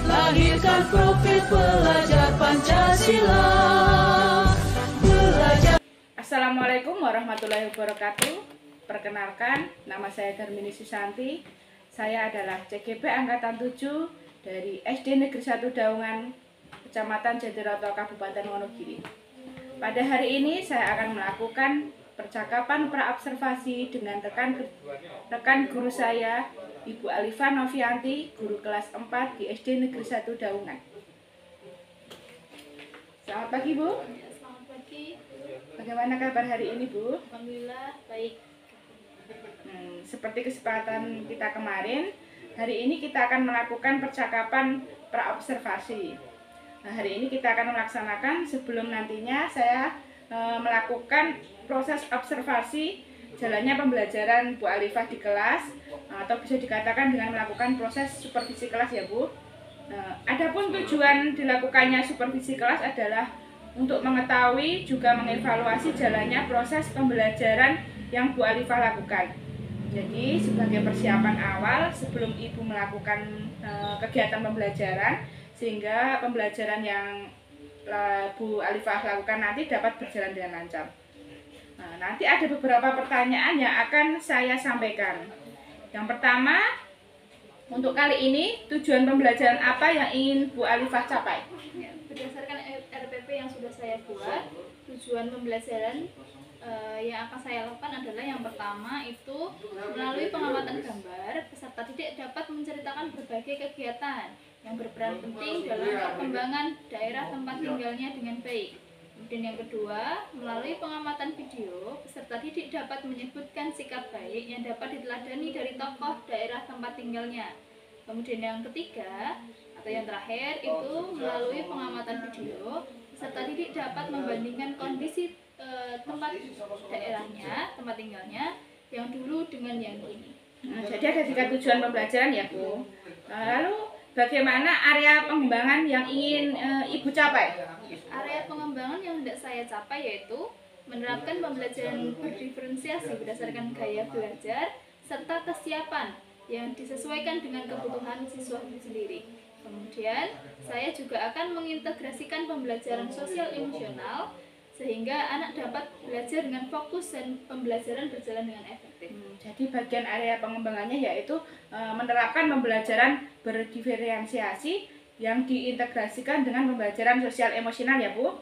lahirkan profil pelajar Pancasila. Assalamualaikum warahmatullahi wabarakatuh. Perkenalkan, nama saya Darmini Susanti. Saya adalah CGP Angkatan 7 dari SD Negeri 1 Daungan, Kecamatan Jatiroto, Kabupaten Wonogiri. Pada hari ini saya akan melakukan percakapan praobservasi dengan rekan guru saya, Ibu Alifa Novianti, guru kelas 4 di SD Negeri 1 Daungan. Selamat pagi, Bu. Selamat pagi. Bagaimana kabar hari ini, Bu? Alhamdulillah baik. Seperti kesepakatan kita kemarin, hari ini kita akan melakukan percakapan praobservasi. Nah, hari ini kita akan melaksanakan sebelum nantinya saya melakukan proses observasi jalannya pembelajaran Bu Alifah di kelas, atau bisa dikatakan dengan melakukan proses supervisi kelas ya, Bu. Adapun tujuan dilakukannya supervisi kelas adalah untuk mengetahui juga mengevaluasi jalannya proses pembelajaran yang Bu Alifah lakukan. Jadi sebagai persiapan awal sebelum Ibu melakukan kegiatan pembelajaran, sehingga pembelajaran yang Bu Alifah lakukan nanti dapat berjalan dengan lancar. Nah, nanti ada beberapa pertanyaan yang akan saya sampaikan. Yang pertama, untuk kali ini tujuan pembelajaran apa yang ingin Bu Alifah capai? Berdasarkan RPP yang sudah saya buat, tujuan pembelajaran yang akan saya lakukan adalah yang pertama itu melalui pengamatan gambar, peserta didik dapat menceritakan berbagai kegiatan yang berperan penting dalam perkembangan daerah tempat tinggalnya dengan baik. Kemudian yang kedua, melalui pengamatan video, peserta didik dapat menyebutkan sikap baik yang dapat diteladani dari tokoh daerah tempat tinggalnya. Kemudian yang ketiga, atau yang terakhir itu melalui pengamatan video, peserta didik dapat membandingkan kondisi tempat daerahnya, tempat tinggalnya yang dulu dengan yang kini. Jadi ada 3 tujuan pembelajaran ya, Bu. Lalu bagaimana area pengembangan yang ingin Ibu capai? Area pengembangan yang hendak saya capai yaitu menerapkan pembelajaran berdiferensiasi berdasarkan gaya belajar serta kesiapan yang disesuaikan dengan kebutuhan siswa itu sendiri. Kemudian, saya juga akan mengintegrasikan pembelajaran sosial emosional sehingga anak dapat belajar dengan fokus dan pembelajaran berjalan dengan efektif. Jadi bagian area pengembangannya yaitu menerapkan pembelajaran berdiferensiasi yang diintegrasikan dengan pembelajaran sosial emosional ya, Bu.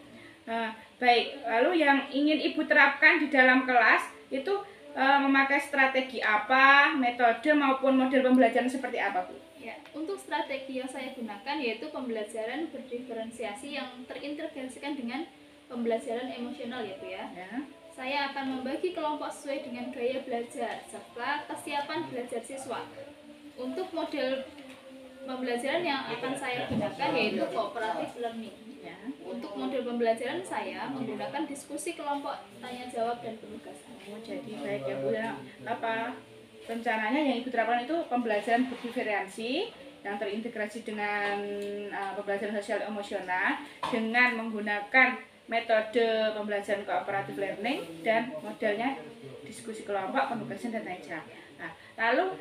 Baik, lalu yang ingin Ibu terapkan di dalam kelas itu memakai strategi apa, metode maupun model pembelajaran seperti apa, Bu? Ya, untuk strategi yang saya gunakan yaitu pembelajaran berdiferensiasi yang terintegrasikan dengan pembelajaran emosional ya, Bu ya. Saya akan membagi kelompok sesuai dengan gaya belajar serta kesiapan belajar siswa. Untuk model pembelajaran yang akan saya gunakan yaitu cooperative learning. Untuk model pembelajaran saya menggunakan diskusi kelompok, tanya jawab dan penugasan. Jadi baik ya, Bu ya. Rencananya yang Ibu terapkan itu pembelajaran berdiferensi yang terintegrasi dengan pembelajaran sosial emosional dengan menggunakan metode pembelajaran cooperative learning dan modelnya diskusi kelompok, penugasan dan tanya jawab. Nah, lalu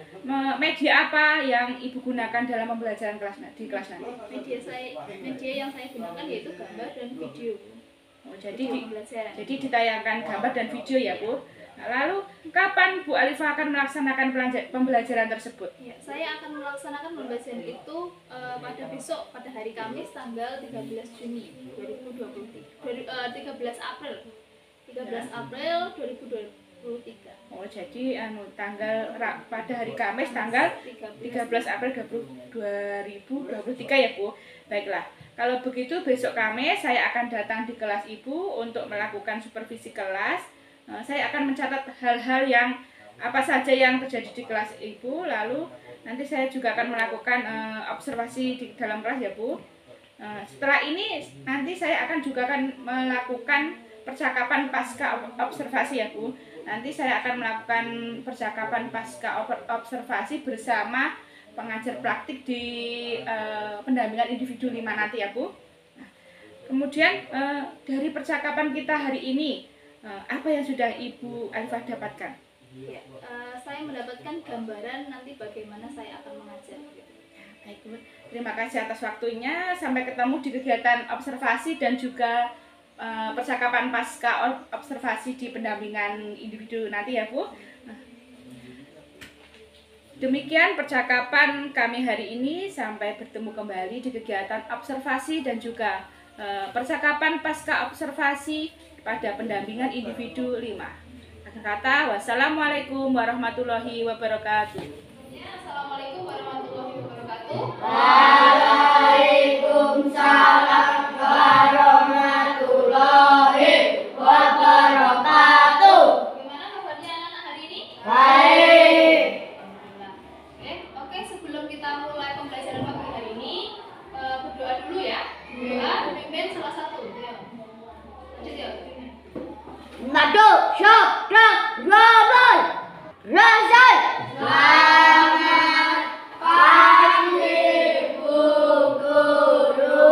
media apa yang Ibu gunakan dalam pembelajaran di kelas nanti? Media yang saya gunakan yaitu gambar dan video. Jadi ditayangkan gambar dan video ya, Bu. Nah, lalu kapan Bu Alifah akan melaksanakan pembelajaran tersebut? Ya, saya akan melaksanakan pembelajaran itu pada besok, pada hari Kamis tanggal 13 Juni 2023. 13 April 2023. Jadi pada hari Kamis tanggal 13 April 2023 ya, Bu. Baiklah. Kalau begitu besok Kamis saya akan datang di kelas Ibu untuk melakukan supervisi kelas. Saya akan mencatat hal-hal yang apa saja yang terjadi di kelas Ibu, lalu nanti saya juga akan melakukan observasi di dalam kelas ya, Bu. Setelah ini nanti saya akan melakukan percakapan pasca observasi ya, Bu. Nanti saya akan melakukan percakapan pasca observasi bersama pengajar praktik di pendampingan individu 5 nanti ya, Bu. Kemudian dari percakapan kita hari ini, apa yang sudah Ibu Alifah dapatkan? Ya, saya mendapatkan gambaran nanti bagaimana saya akan mengajar. Baik. Terima kasih atas waktunya. Sampai ketemu di kegiatan observasi dan juga percakapan pasca observasi di pendampingan individu nanti ya Bu. Demikian percakapan kami hari ini. Sampai bertemu kembali di kegiatan observasi dan juga percakapan pasca observasi pada pendampingan individu 5. Akhir kata, wassalamualaikum warahmatullahi wabarakatuh. Ya, assalamualaikum warahmatullahi wabarakatuh. Waalaikumsalam warahmatullahi wabarakatuh. Gimana kabarnya anak-anak hari ini? Baik. Oke, sebelum kita mulai pembelajaran pagi hari ini, berdoa dulu ya. Doa pimpin salah satu. Ya. Lanjut ya. Madu, syukur, robot, rasul. Selamat pagi Bu Guru.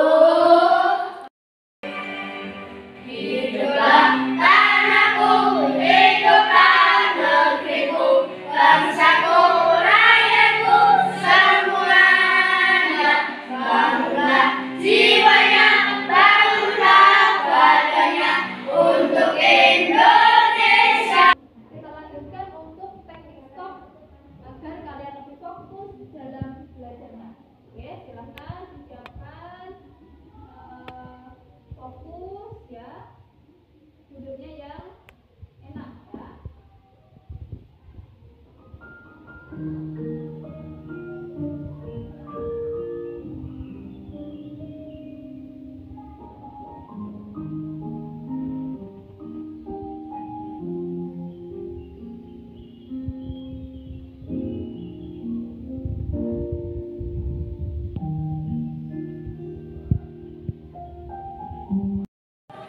Hiduplah tanahku, hiduplah negeriku, bangsaku, rakyatku, semuanya. Bangunlah jiwanya, bangunlah badannya untuk Indonesia. Kita lanjutkan untuk teknik stop agar kalian lebih fokus dalam belajarnya. Oke, silahkan disiapkan fokus ya. Duduknya yang enak ya.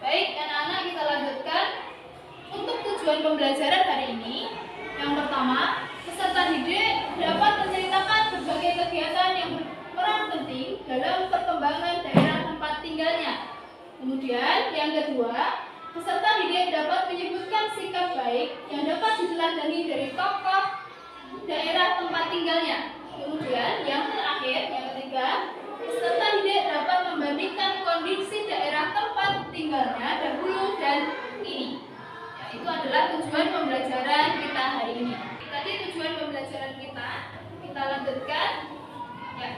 Baik, anak-anak, kita lanjutkan untuk tujuan pembelajaran hari ini. Yang pertama, peserta didik dapat menceritakan berbagai kegiatan yang berperan penting dalam perkembangan daerah tempat tinggalnya. Kemudian, yang kedua, peserta didik dapat menyebutkan sikap baik yang dapat diteladani dari tokoh daerah tempat tinggalnya. Kemudian, yang terakhir, yang ketiga, peserta didik dapat membandingkan kondisi daerah tempat tinggalnya dahulu dan kini. Ya, itu adalah tujuan pembelajaran kita hari ini. Tadi tujuan pembelajaran kita lanjutkan. Ya.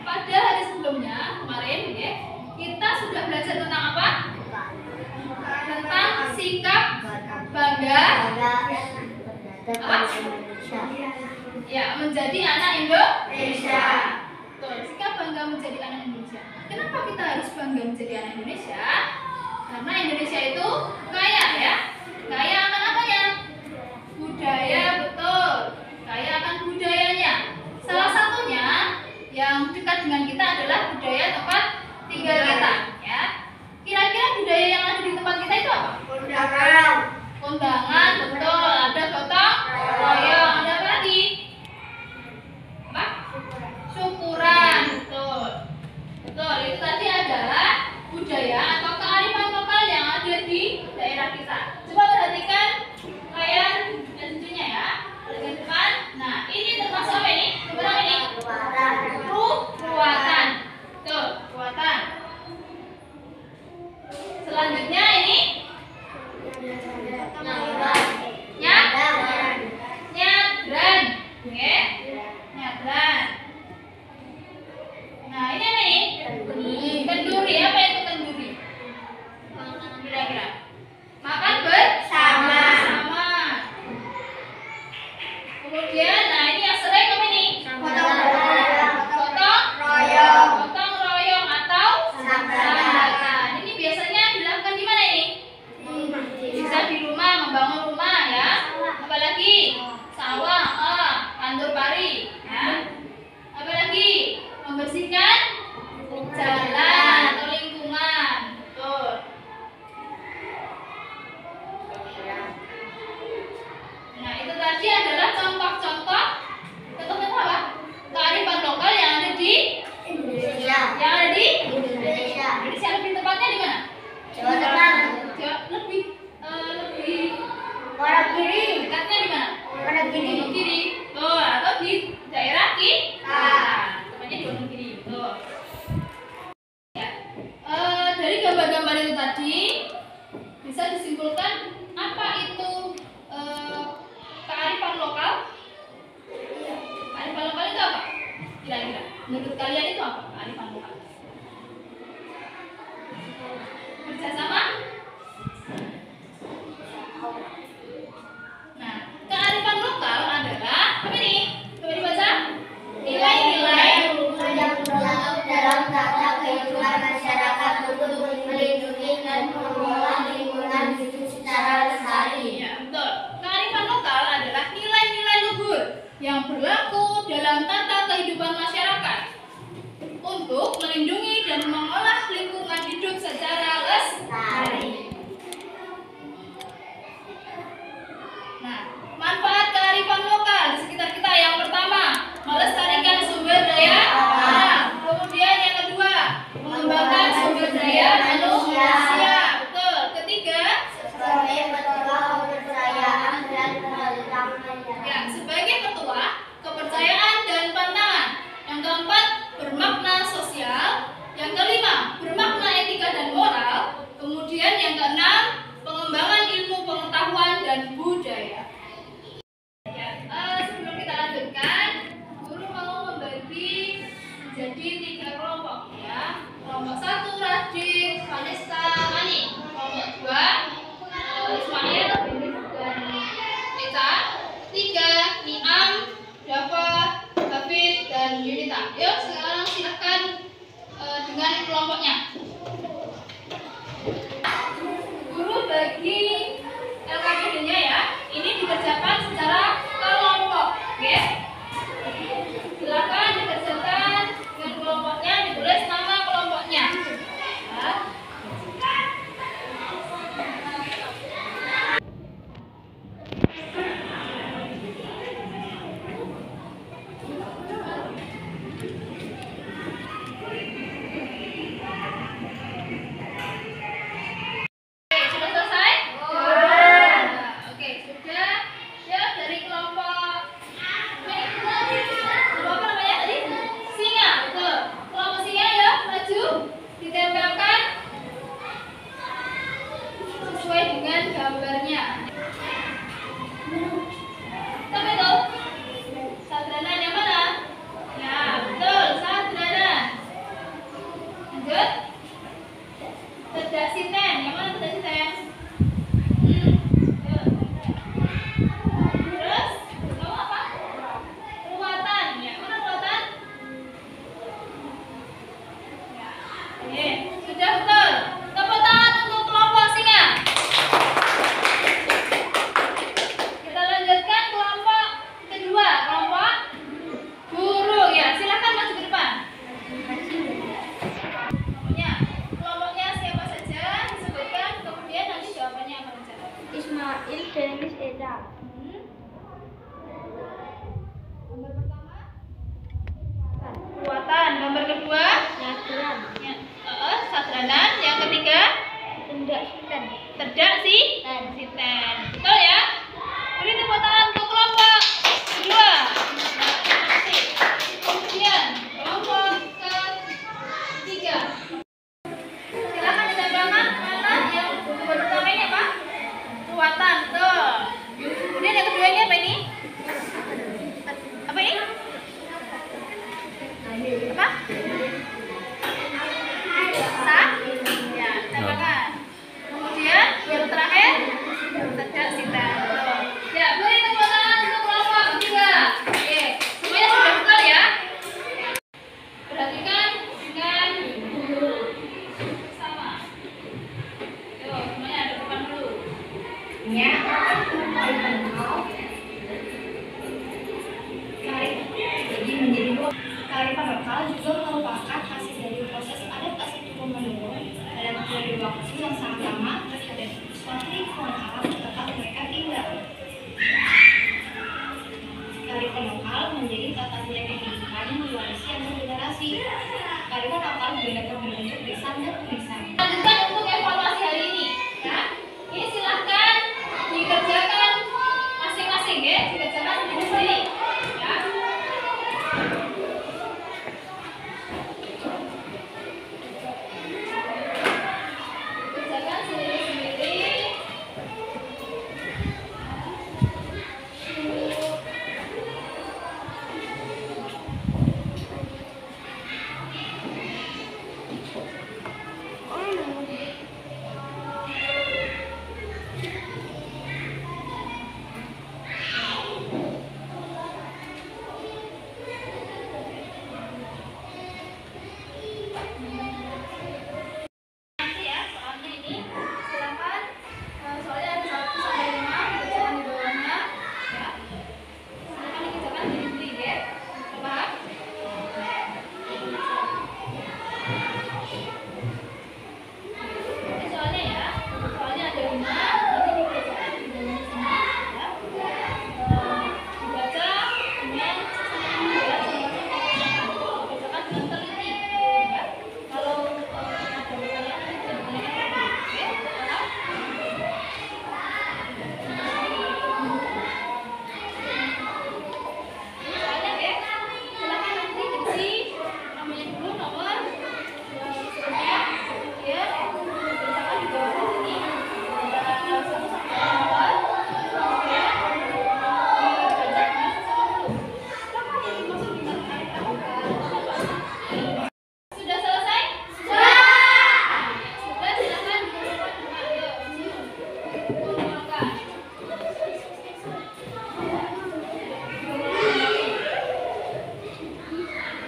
Pada hari sebelumnya kemarin, ya, kita sudah belajar tentang apa? Tentang sikap bangga. Apa? Ya, menjadi anak Indonesia. Betul, sikap bangga menjadi anak Indonesia. Kenapa kita harus bangga menjadi anak Indonesia? Karena Indonesia itu kaya ya. Kaya akan apanya? Budaya, betul. Kaya akan budayanya. Salah satunya yang dekat dengan kita adalah budaya tempat tinggal kita ya. Kira-kira budaya yang ada di tempat kita itu apa? Kondangan. Kondangan, betul. Ada gotong royong, ada apa lagi? Apa? Syukuran, betul. Betul, itu tadi adalah budaya atau kearifan lokal yang ada di daerah kita. Coba perhatikan layar LCD-nya ya. Bagian depan. Nah, ini termasuk apa ini? Coba apa ini? Ruatan. Betul, ruatan. Selanjutnya ini nyadran. Oke. Nyadran. Nah, ini apa ini? Menurut kalian itu apa kearifan lokal? Kerjasama? Nah, kearifan lokal adalah apa nih? Coba dibaca. Nilai-nilai yang terdapat dalam tata kehidupan masyarakat untuk melindungi dan mengelola lingkungan hidup secara lestari. Ya, betul. Kearifan lokal adalah nilai-nilai luhur yang berlaku dalam tata kehidupan masyarakat untuk melindungi dan mengolah lingkungan hidup secara lestari. Nah, manfaat kearifan lokal di sekitar kita yang pertama, melestarikan sumber daya alam. Kemudian yang kedua, mengembangkan sumber daya manusia. Betul. Ketiga, Sebagai ketua kepercayaan dan pantangan. ya, sebagai ketua, kepercayaan dan pantangan. Yang keempat, bermakna sosial. Yang kelima, bermakna etika dan moral. Kemudian yang keenam, pengembangan ilmu pengetahuan dan budaya. Ya, sebelum kita lanjutkan, guru mau membagi menjadi 3 kelompok ya. Kelompok 1 Radit, Vanessa, Ani. Kelompok 2 Ismail, dan Eca. 3 Niam, Dava, David, dan Yunita. Yuk sekarang silahkan dengan kelompoknya. Guru bagi LKPD-nya ya. Ini dikerjakan secara kelompok, oke? Silakan dikerjakan dengan kelompoknya, ditulis nama kelompoknya. Ya. Oke, sudah selesai? Nah, oke, sudah. Ya, dari kelompok kelompok apa namanya tadi? Singa, betul. Kelompok singa ya, maju, ditempelkan sesuai dengan gambarnya. Sampai tuh. Sadranan yang mana? Ya, betul, sadranan. Lanjut. Tedasiten, yang mana tedasiten? Terus, kamu apa? Ruatan, ya mana ruatan? Ya, oke, sudah betul. Tepuk tangan untuk kelompok singa. Kita lanjutkan kelompok kedua, kelompok burung ya. Silakan maju ke depan. Kelompoknya siapa saja disebutkan, kemudian nanti jawabannya apa saja. Ismail dan Miss Eda. Gambar pertama ruatan, gambar kedua Nadran. ya, sadranan, yang ketiga Tendak Sitan. terdak siten. Betul ya? Beri tepuk tangan untuk kelompok kedua. Terima kasih. Kemudian kelompok ketiga. Silakan ditempelkan mana yang gambar pertama ini apa? Ruatan, betul. Kemudian yang kedua ini apa ini? Apa ini? Apa? Sah? Ya, tempelkan. Kemudian yang terakhir tidak sita. Ya, beri tepuk tangan untuk kelompok ketiga. Oke, semuanya sudah betul ya. Perhatikan dengan sama. Yuk, semuanya ada depan dulu. Ya. Kearifan lokal juga merupakan hasil dari proses adaptasi turun-menurun dalam periode waktu yang sangat lama terhadap suatu lingkungan alam di tempat mereka tinggal. Kearifan lokal menjadi tata nilai kehidupan yang diwarisi antar generasi. Kearifan lokal juga dapat berbentuk lisan dan tulisan. Lanjutkan untuk evaluasi hari ini. Ya, ini silahkan dikerjakan masing-masing ya, dikerjakan sendiri-sendiri. Ya. Kerjakan sendiri-sendiri.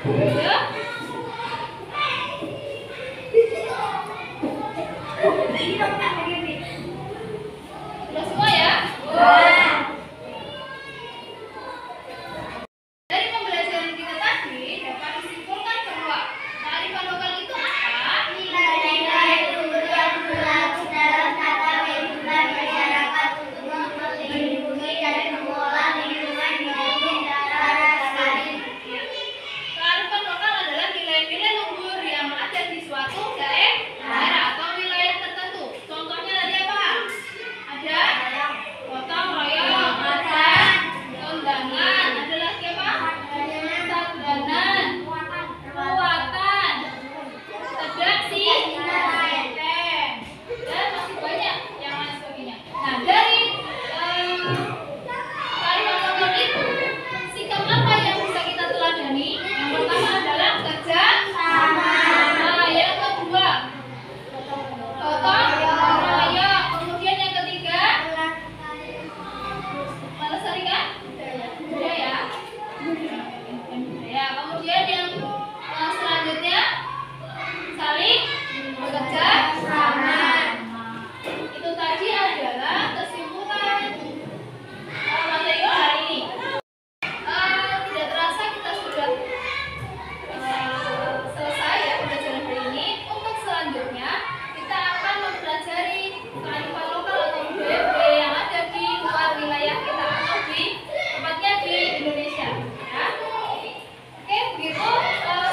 Ya. Sudah semua ya? Dari pembelajaran kita tadi dapat disimpulkan bahwa kearifan lokal itu apa? Nilai-nilai yang berlaku dalam tata kehidupan masyarakat untuk melindungi dan mengelola lingkungan hidup secara lestari. Kearifan lokal adalah nilai-nilai luhur yang ada di suatu daerah atau wilayah tertentu. Contohnya tadi apa? Ada gotong royong, ada kondangan, ada lagi apa? Sadranan, ruatan, redaksi, dan masih banyak yang lain sebagainya. Nah, dari kearifan lokal itu, sikap apa yang bisa kita teladani? Yang pertama adalah kerja sama. Nah, yang kedua, gotong royong. Kemudian yang ketiga, melestarikan budaya. Ya, kemudian yang selanjutnya saling bekerja sama. Itu tadi adalah kesimpulan materi hari ini. Tidak terasa kita sudah selesai ya pembelajaran hari ini. Untuk selanjutnya kita akan mempelajari kearifan lokal atau budaya yang ada di luar wilayah kita atau di tempatnya di Indonesia. Ya. Oke, begitu.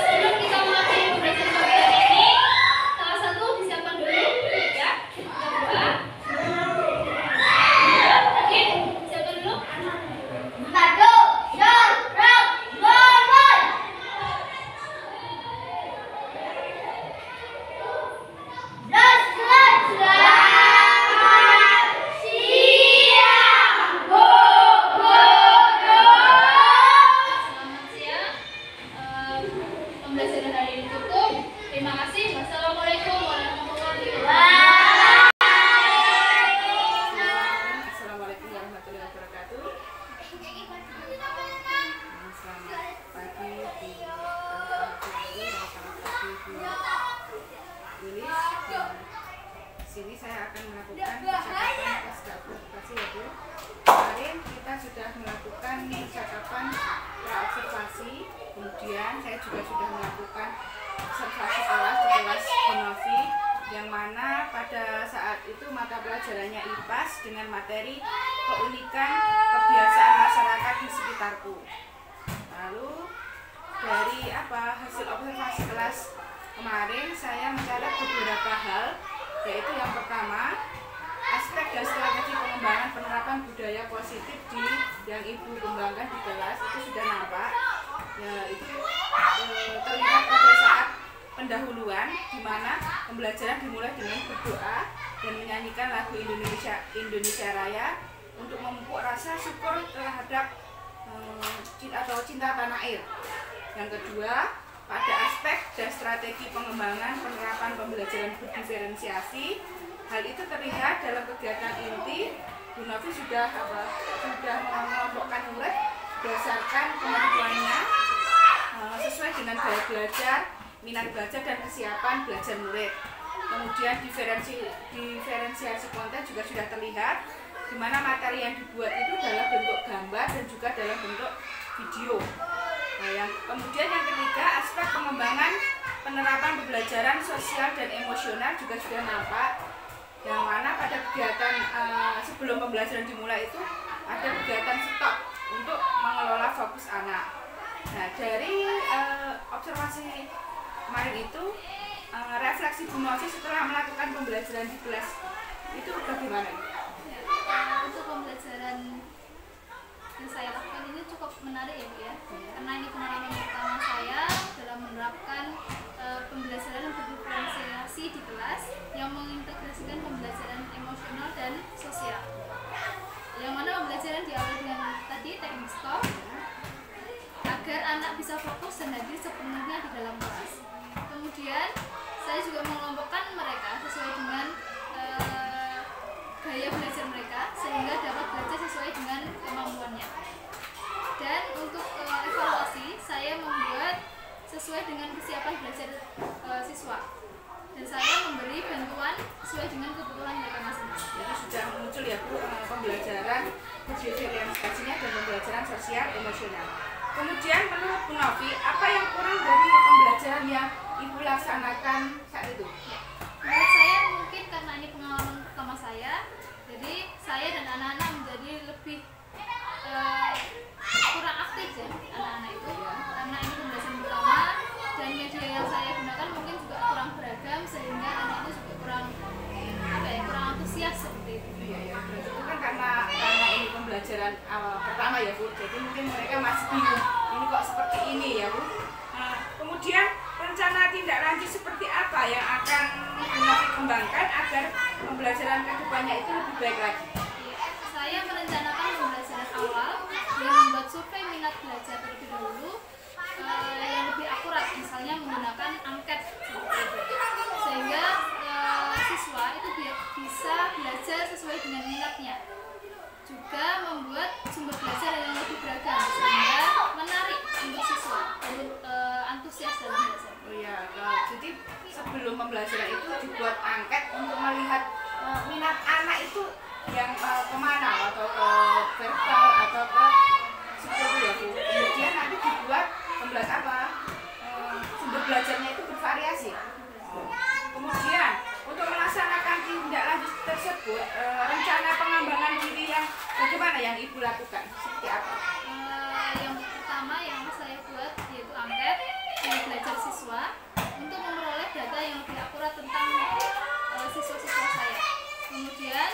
Sebelum kita mengakhiri pembelajaran pagi ini, salah satu disiapkan dulu ya. Kita berdoa. Oke, siapkan dulu. Satu, dua, bangun. Selamat siang, Bu Guru. Selamat siang. Pembelajaran hari ini cukup. Terima kasih. Wassalamualaikum warahmatullahi wabarakatuh. Assalamualaikum warahmatullahi wabarakatuh. Selamat pagi Bu Wilis. Di sini saya akan melakukan percakapan pasca observasi ya Bu. Kemarin kita sudah melakukan percakapan pra-observasi, kemudian saya juga sudah melakukan observasi kelas di kelas Gunovi, yang mana pada saat itu mata pelajarannya IPAS dengan materi keunikan kebiasaan masyarakat di sekitarku. Lalu dari hasil observasi kelas kemarin saya mencatat beberapa hal, yaitu yang pertama, aspek dan strategi pengembangan penerapan budaya positif yang Ibu kembangkan di kelas itu sudah nampak. Ya, itu terlihat pada saat pendahuluan, di mana pembelajaran dimulai dengan berdoa dan menyanyikan lagu Indonesia Raya untuk memupuk rasa syukur terhadap cinta tanah air. Yang kedua, pada aspek dan strategi pengembangan penerapan pembelajaran berdiferensiasi, hal itu terlihat dalam kegiatan inti. Bu Novi sudah mengelompokkan murid berdasarkan kemampuannya sesuai dengan gaya belajar, minat belajar, dan kesiapan belajar murid. Kemudian diferensiasi konten juga sudah terlihat, di mana materi yang dibuat itu dalam bentuk gambar dan juga dalam bentuk video. Nah, kemudian yang ketiga, aspek pengembangan penerapan pembelajaran sosial dan emosional juga sudah nampak, yang mana pada kegiatan sebelum pembelajaran dimulai itu ada kegiatan stop untuk mengelola fokus anak. Nah, dari observasi kemarin itu, refleksi Bu Novi setelah melakukan pembelajaran di kelas itu bagaimana? Untuk pembelajaran yang saya lakukan ini cukup menarik ya Bu ya, karena ini pengalaman pertama saya dalam menerapkan pembelajaran berdiferensiasi di kelas yang mengintegrasikan pembelajaran emosional dan sosial, yang mana pembelajaran diawali dengan tadi teknik stop agar anak bisa fokus dan hadir sepenuhnya di dalam kelas. Kemudian saya juga mengelompokkan mereka sesuai dengan gaya belajar mereka sehingga dapat belajar sesuai dengan kemampuannya. Dan untuk evaluasi, saya membuat sesuai dengan kesiapan belajar siswa, dan saya memberi bantuan sesuai dengan kebutuhan mereka masing-masing. Jadi sudah muncul ya Bu, pembelajaran behavioralisasinya dan pembelajaran sosial emosional. Kemudian menurut Bu Novi, apa yang kurang dari pembelajaran yang Ibu laksanakan saat itu? Menurut saya mungkin karena ini pengalaman pertama saya, jadi saya dan anak-anak menjadi lebih kurang aktif ya anak-anak itu, karena ini pembelajaran pertama dan media yang saya gunakan mungkin juga kurang beragam, sehingga anak itu juga kurang kurang antusias seperti itu. Iya, itu kan karena ini pembelajaran awal pertama ya Bu, jadi mungkin mereka masih bingung ini kok seperti ini ya Bu. Nah, kemudian rencana tindak lanjut seperti apa yang akan Bu Novi kembangkan agar pembelajaran kedepannya itu lebih baik lagi? Saya merencanakan pembelajaran awal dengan membuat survei minat belajar terlebih dahulu yang lebih akurat, misalnya menggunakan angket sehingga siswa itu bisa belajar sesuai dengan minatnya. Juga membuat sumber belajar yang lebih beragam sehingga menarik untuk siswa untuk antusias dalam belajar. Oh iya, jadi sebelum pembelajaran itu dibuat angket untuk melihat minat anak itu yang kemana, atau ke verbal atau ke seperti ya Bu. Kemudian nanti dibuat sumber belajarnya itu bervariasi. Kemudian untuk melaksanakan tindak lanjut tersebut, rencana pengembangan diri yang bagaimana yang Ibu lakukan? Seperti apa? Yang pertama yang saya buat yaitu angket belajar siswa untuk memperoleh data yang lebih akurat tentang siswa-siswa saya. Kemudian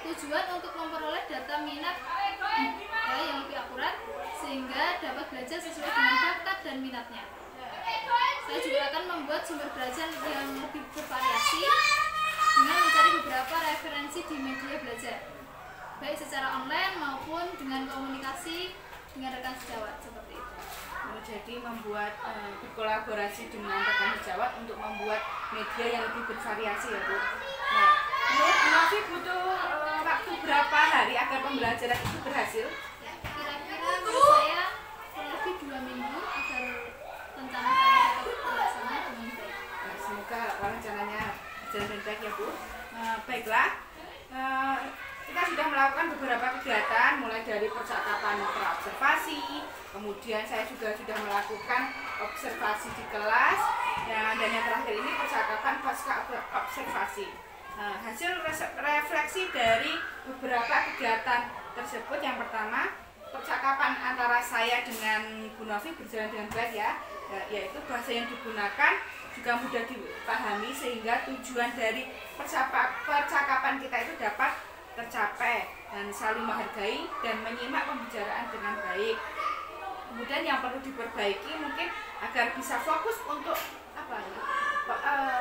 tujuan untuk memperoleh data minat yang lebih akurat sehingga dapat belajar sesuai dengan bakat dan minatnya. Saya juga akan membuat sumber belajar yang lebih bervariasi dengan mencari beberapa referensi di media belajar, baik secara online maupun dengan komunikasi dengan rekan sejawat seperti itu. Jadi membuat berkolaborasi dengan rekan sejawat untuk membuat media yang lebih bervariasi ya Bu. Nah, menurut Bu Novi butuh waktu berapa hari agar pembelajaran itu berhasil? Kira-kira menurut saya kurang lebih 2 minggu agar rencana saya dapat terlaksana dengan baik. Nah, semoga rencananya berjalan dengan baik ya Bu. Baiklah, kita sudah melakukan beberapa kegiatan mulai dari percakapan praobservasi, kemudian saya juga sudah melakukan observasi di kelas, dan yang terakhir ini percakapan pasca observasi. Hasil refleksi dari beberapa kegiatan tersebut, yang pertama percakapan antara saya dengan Bu Novi berjalan dengan baik ya, yaitu bahasa yang digunakan juga mudah dipahami sehingga tujuan dari percakapan kita itu dapat tercapai dan saling menghargai dan menyimak pembicaraan dengan baik. Kemudian yang perlu diperbaiki mungkin agar bisa fokus untuk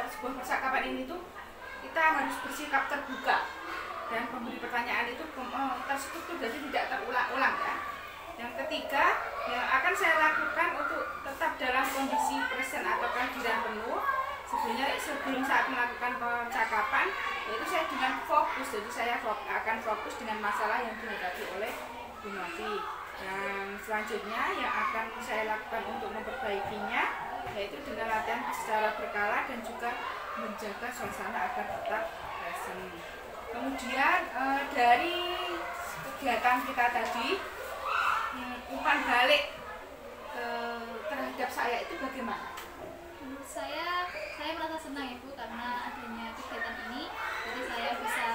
sebuah percakapan ini tuh kita harus bersikap terbuka dan memberi pertanyaan itu terstruktur jadi tidak terulang-ulang ya. Yang ketiga yang akan saya lakukan untuk tetap dalam kondisi present atau kehadiran penuh sebenarnya sebelum saat melakukan percakapan, yaitu saya dengan fokus, jadi saya akan fokus dengan masalah yang dihadapi oleh Bu Novi. Dan selanjutnya yang akan saya lakukan untuk memperbaikinya yaitu dengan latihan secara berkala dan juga menjaga suasana agar tetap present. Kemudian dari kegiatan kita tadi, umpan balik terhadap saya itu bagaimana? Menurut saya merasa senang Ibu karena adanya kegiatan ini, jadi saya bisa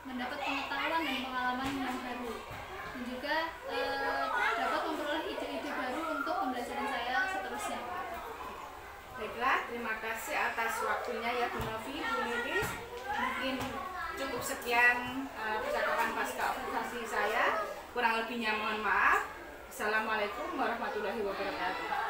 mendapat pengetahuan dan pengalaman yang baru, dan juga dapat memperoleh ide-ide baru untuk pembelajaran saya seterusnya. Baiklah, terima kasih atas waktunya ya Bu Novi, Bu Lilis. Mungkin cukup sekian percakapan pasca observasi saya. Kurang lebihnya mohon maaf. Assalamualaikum warahmatullahi wabarakatuh.